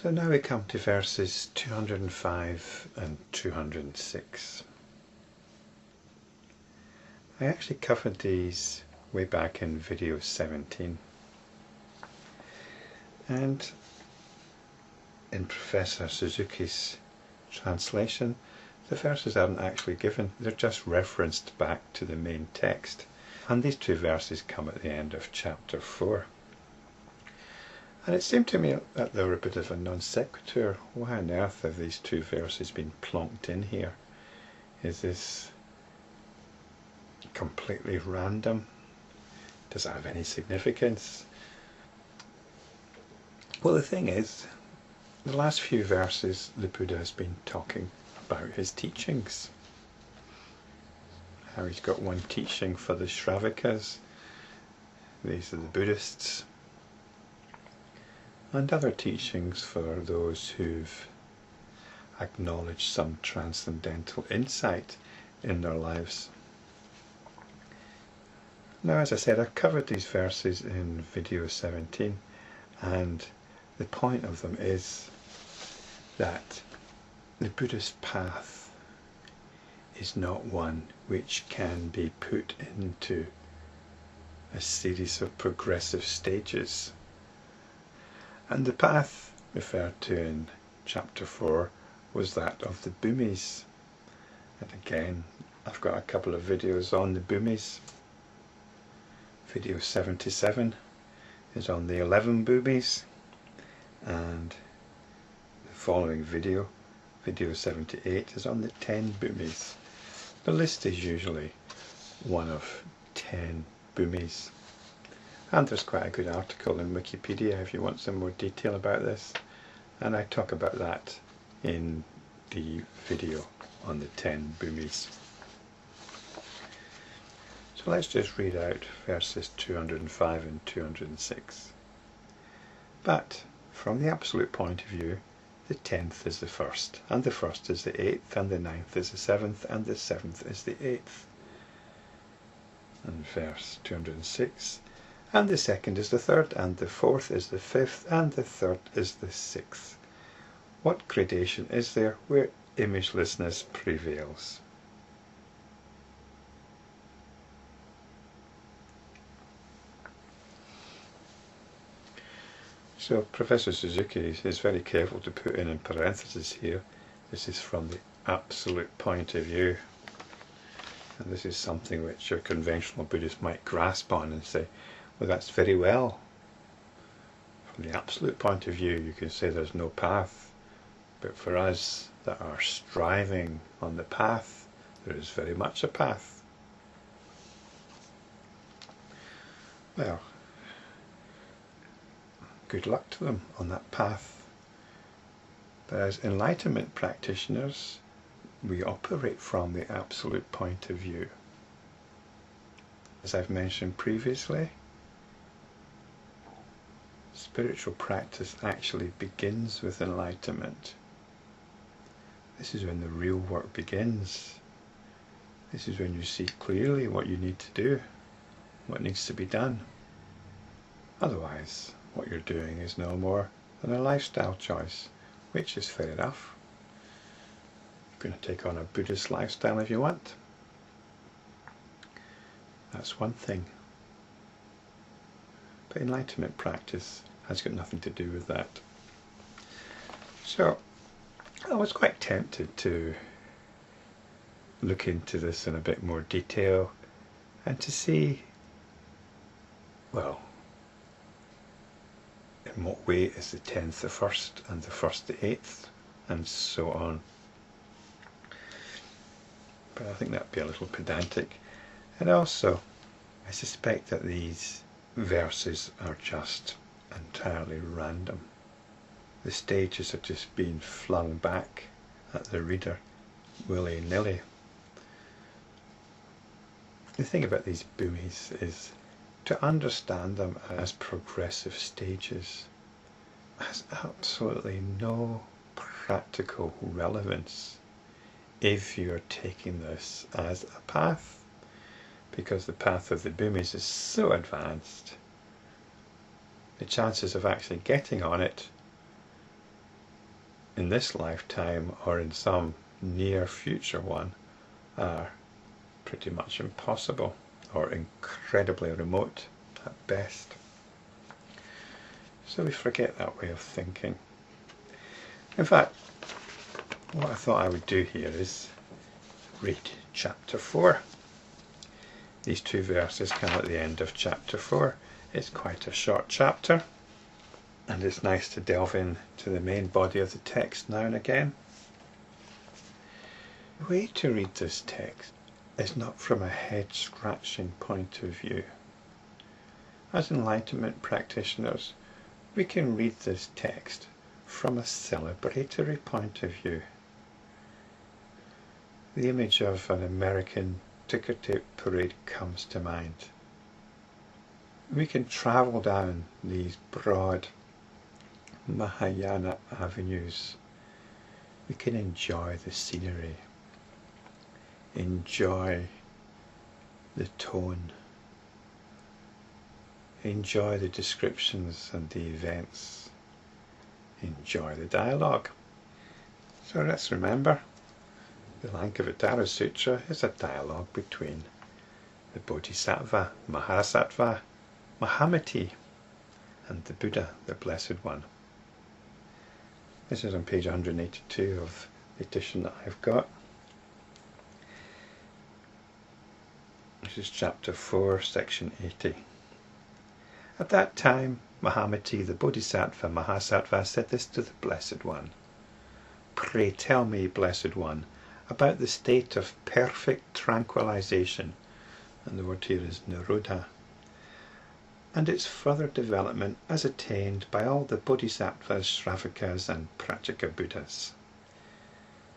So now we come to verses 205 and 206. I actually covered these way back in video 17. And in Professor Suzuki's translation, the verses aren't actually given, they're just referenced back to the main text. And these two verses come at the end of chapter 4. And it seemed to me that they were a bit of a non sequitur. Why on earth have these two verses been plonked in here? Is this completely random? Does it have any significance? Well, the thing is, the last few verses the Buddha has been talking about his teachings. How he's got one teaching for the Sravakas, these are the Buddhists, and other teachings for those who've acknowledged some transcendental insight in their lives. Now, as I said, I've covered these verses in video 17, and the point of them is that the Buddhist path is not one which can be put into a series of progressive stages. And the path referred to in chapter 4 was that of the bhumis. And again, I've got a couple of videos on the bhumis. Video 77 is on the 11 bhumis, and the following video, video 78, is on the 10 bhumis. The list is usually one of 10 bhumis. And there's quite a good article in Wikipedia if you want some more detail about this. And I talk about that in the video on the 10 bhumis. So let's just read out verses 205 and 206. But from the absolute point of view, the 10th is the first, and the first is the 8th, and the 9th is the 7th, and the 7th is the 8th. And verse 206. And the second is the third, and the fourth is the fifth, and the third is the sixth. What gradation is there where imagelessness prevails? So Professor Suzuki is very careful to put in parentheses here, this is from the absolute point of view. And this is something which your conventional Buddhist might grasp on and say, well, that's very well. From the absolute point of view, you can say there's no path. But for us that are striving on the path, there is very much a path. Well, good luck to them on that path. But as enlightenment practitioners, we operate from the absolute point of view. As I've mentioned previously, spiritual practice actually begins with enlightenment. This is when the real work begins. This is when you see clearly what you need to do, what needs to be done. Otherwise, what you're doing is no more than a lifestyle choice, which is fair enough. You're going to take on a Buddhist lifestyle if you want. That's one thing. But enlightenment practice has got nothing to do with that. So I was quite tempted to look into this in a bit more detail and to see, well, in what way is the 10th the first and the first the 8th and so on. But I think that would be a little pedantic. And also, I suspect that these verses are just entirely random. The stages are just being flung back at the reader willy-nilly. The thing about these bhumis is to understand them as progressive stages has absolutely no practical relevance if you're taking this as a path, because the path of the bhumis is so advanced, the chances of actually getting on it in this lifetime or in some near future one are pretty much impossible or incredibly remote at best. So we forget that way of thinking. In fact, what I thought I would do here is read chapter 4. These two verses come at the end of chapter 4. It's quite a short chapter, and it's nice to delve into the main body of the text now and again. The way to read this text is not from a head-scratching point of view. As enlightenment practitioners, we can read this text from a celebratory point of view. The image of an American ticker tape parade comes to mind. We can travel down these broad Mahayana avenues. We can enjoy the scenery, enjoy the tone, enjoy the descriptions and the events, enjoy the dialogue. So let's remember, the Lankavatara Sutra is a dialogue between the Bodhisattva, Mahasattva, Mahamati, and the Buddha, the Blessed One. This is on page 182 of the edition that I've got. This is chapter 4, section 80. At that time, Mahamati the Bodhisattva-Mahasattva said this to the Blessed One. Pray tell me, Blessed One, about the state of perfect tranquillisation, and the word here is nirodha, and its further development as attained by all the Bodhisattvas, Sravakas and Pratyekabuddhas.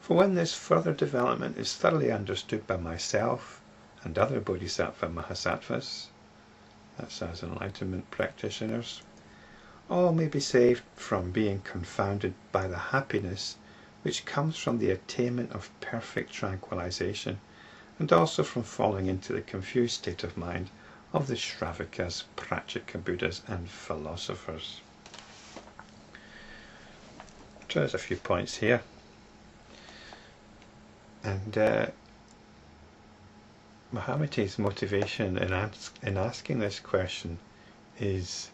For when this further development is thoroughly understood by myself and other Bodhisattva-Mahasattvas, that's as enlightenment practitioners, all may be saved from being confounded by the happiness which comes from the attainment of perfect tranquillisation, and also from falling into the confused state of mind of the Sravakas, Pratyekabuddhas and philosophers. So there's a few points here. And Mahamati's motivation in asking this question is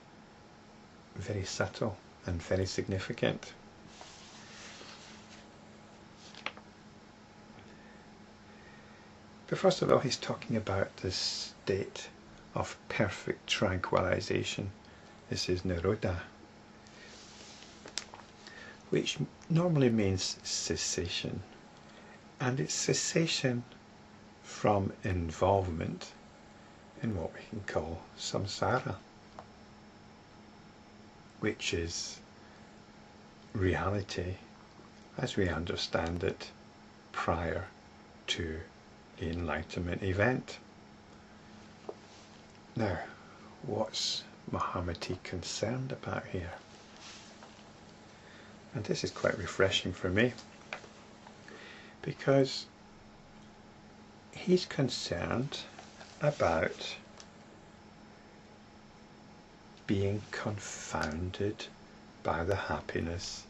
very subtle and very significant. But first of all, he's talking about this state of perfect tranquillisation. This is nirodha, which normally means cessation, and it's cessation from involvement in what we can call samsara, which is reality as we understand it prior to the enlightenment event. Now, what's Mahamati concerned about here? And this is quite refreshing for me, because he's concerned about being confounded by the happiness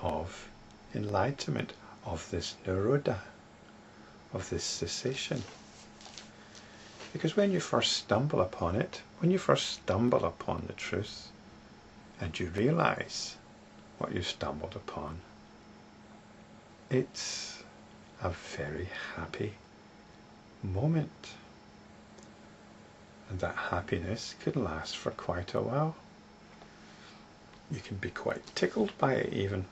of enlightenment, of this nirodha, of this cessation. Because when you first stumble upon it, when you first stumble upon the truth, and you realise what you stumbled upon, it's a very happy moment. And that happiness can last for quite a while. You can be quite tickled by it even.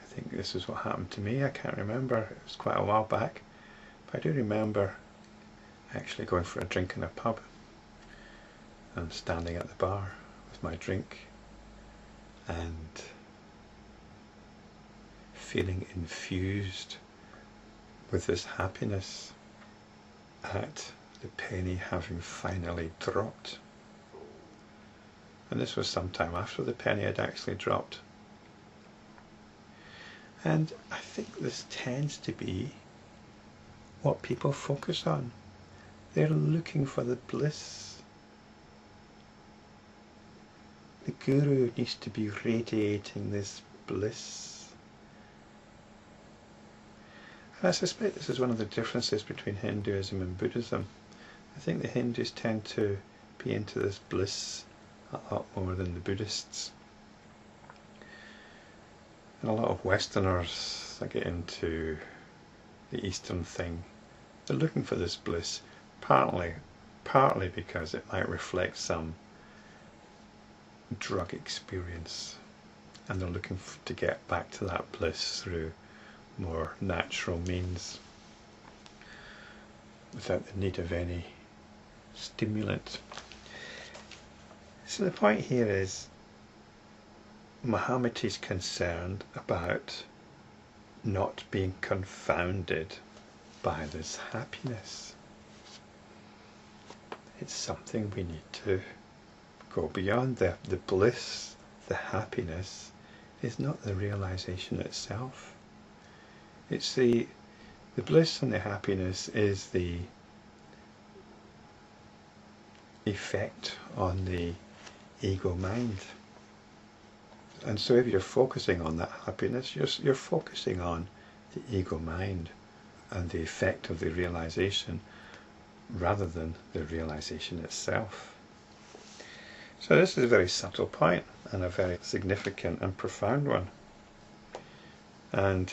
I think this is what happened to me. I can't remember. It was quite a while back. But I do remember actually going for a drink in a pub and standing at the bar with my drink and feeling infused with this happiness at the penny having finally dropped. And this was some time after the penny had actually dropped. And I think this tends to be what people focus on. They're looking for the bliss. the guru needs to be radiating this bliss. And I suspect this is one of the differences between Hinduism and Buddhism. I think the Hindus tend to be into this bliss a lot more than the Buddhists. And a lot of Westerners that get into the Eastern thing, they're looking for this bliss, partly because it might reflect some drug experience, and they're looking to get back to that bliss through more natural means without the need of any stimulant. So the point here is Mahamati is concerned about not being confounded by this happiness. It's something we need to go beyond. The bliss, the happiness, is not the realization itself. It's the bliss and the happiness is the effect on the ego mind. And so if you're focusing on that happiness, you're focusing on the ego mind and the effect of the realization rather than the realization itself. So this is a very subtle point and a very significant and profound one. And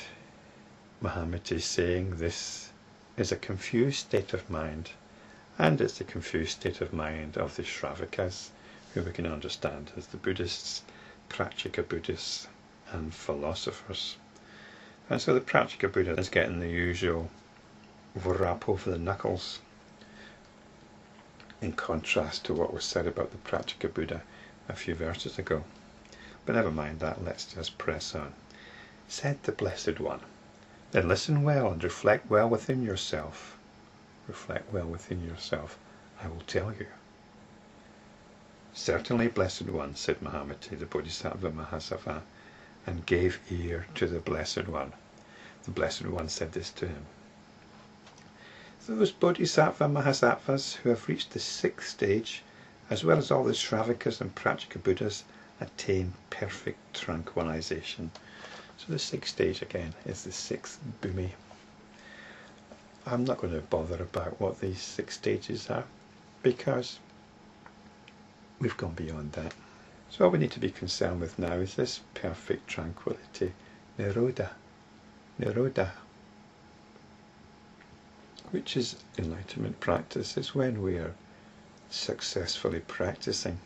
Mahamati is saying this is a confused state of mind, and it's the confused state of mind of the Sravakas, who we can understand as the Buddhists, Pratyekabuddhas and philosophers. And so the Pratyekabuddha is getting the usual rap over the knuckles, in contrast to what was said about the Pratyekabuddha a few verses ago. But never mind that, let's just press on. Said the Blessed One, then listen well and reflect well within yourself. Reflect well within yourself, I will tell you. Certainly, Blessed One, said Mahamati the Bodhisattva-Mahasattva, and gave ear to the Blessed One. The Blessed One said this to him. Those Bodhisattva-Mahasattvas who have reached the 6th stage, as well as all the Sravakas and Pratyekabuddhas, attain perfect tranquillisation. So the 6th stage again is the 6th bhumi. I'm not going to bother about what these 6 stages are, because we've gone beyond that. So all we need to be concerned with now is this perfect tranquility, nirodha, which is enlightenment practice. It's when we are successfully practicing.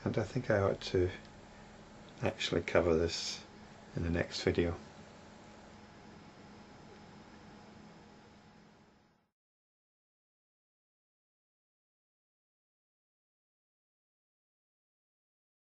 And I think I ought to actually cover this in the next video.